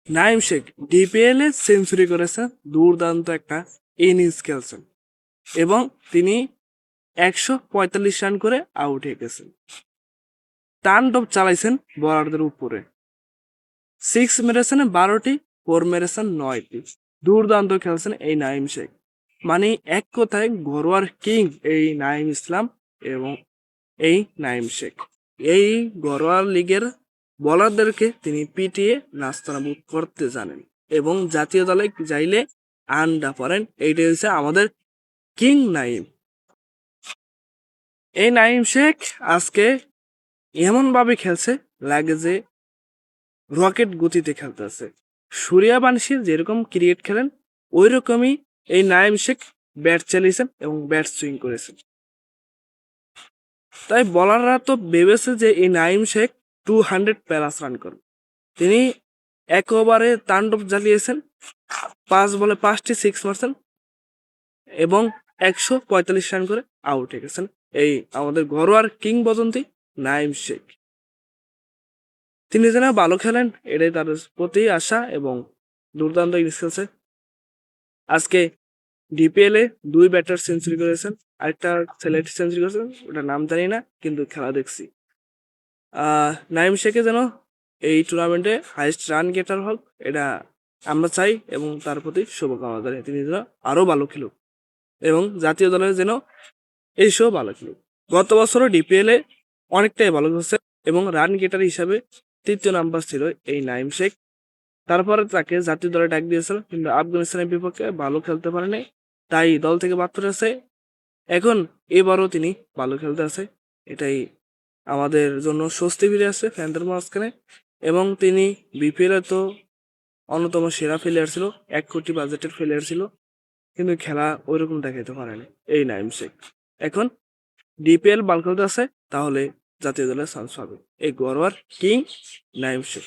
Naim Sheikh DPL a century করেছেন, দুর্দান্ত একটা ইনিংস খেলছেন এবং তিনি 145 রান করে আউট হয়ে গেছেন। তাণ্ডব চালাইছেন বোলারদের উপরে, 6 মেরেছেন 12টি, 4 মেরেছেন 9টি। দুর্দান্ত খেলছেন এই নাইম শেখ, মানে এক কথায় ঘরোয়ার কিং এই নাইম ইসলাম এবং এই নাইম শেখ। এই ঘরোয়া লিগের বলারদেরকে তিনি পিটিয়ে নাস্তানাবুদ করতে জানেন এবং জাতীয় দলে যাইলে আন্ডা পড়েন। এইটাই হচ্ছে আমাদের কিং নাইম। এই নাইম শেখ আজকে এমন ভাবে খেলছে লাগে যে রকেট গতিতে খেলতেছে। সূর্যা বানশি যেরকম ক্রিকেট খেলেন ওই রকমই এই নাইম শেখ ব্যাট চালিয়েছেন এবং ব্যাট সুইং করেছেন। তাই বলাররা তো ভেবেছে যে এই নাইম শেখ 200+ রান করবে। তিনি এক ওভারে তাণ্ডব জ্বালিয়েছেন, 5 বলে 5টি 6 মারছেন এবং 145 রান করে আউট হয়ে গেছেন এই আমাদের ঘরোয়ার কিংবদন্তি নাইম শেখ। তিনি যেন ভালো খেলেন এটাই তার প্রতি আশা এবং দুর্দান্ত ইনিংস খেলছে। আজকে ডিপিএল এ 2 ব্যাটার সেঞ্চুরি করেছেন, আরেকটা ছেলে সেঞ্চুরি করেছেন, ওটার নাম জানি না কিন্তু খেলা দেখছি। নাইম শেখে যেন এই টুর্নামেন্টে হাইস্ট রান গেটার হোক এটা আমরা চাই এবং তার প্রতি শুভকামনা জানাই। তিনি যেন আরো ভালো খেলুক এবং জাতীয় দলের যেন এইসব ভালো খেলুক। গত বছরও ডিপিএল এ অনেকটাই ভালো খেলছে এবং রান গেটার হিসাবে 3য় নাম্বার ছিল এই নাইম শেখ। তারপরে তাকে জাতীয় দলে ডাক দিয়েছিল কিন্তু আফগানিস্তানের বিপক্ষে ভালো খেলতে পারেনি, তাই দল থেকে বাদ পড়েছে। এখন এবারও তিনি ভালো খেলতে আছে, এটাই আমাদের জন্য স্বস্তি ফিরে আসছে ফ্যানদের মাঝখানে। এবং তিনি বিপিএল এ তো অন্যতম সেরা প্লেয়ার ছিল, 1 কোটি বাজেটের প্লেয়ার ছিল, কিন্তু খেলা ওইরকম দেখাইতে পারেনি এই নাইম শেখ। এখন ডিপিএল ভালো খেলতে আছে, তাহলে জাতীয় দলে চান্স পাবে এই ঘরোয়ার কিং নাইম শেখ।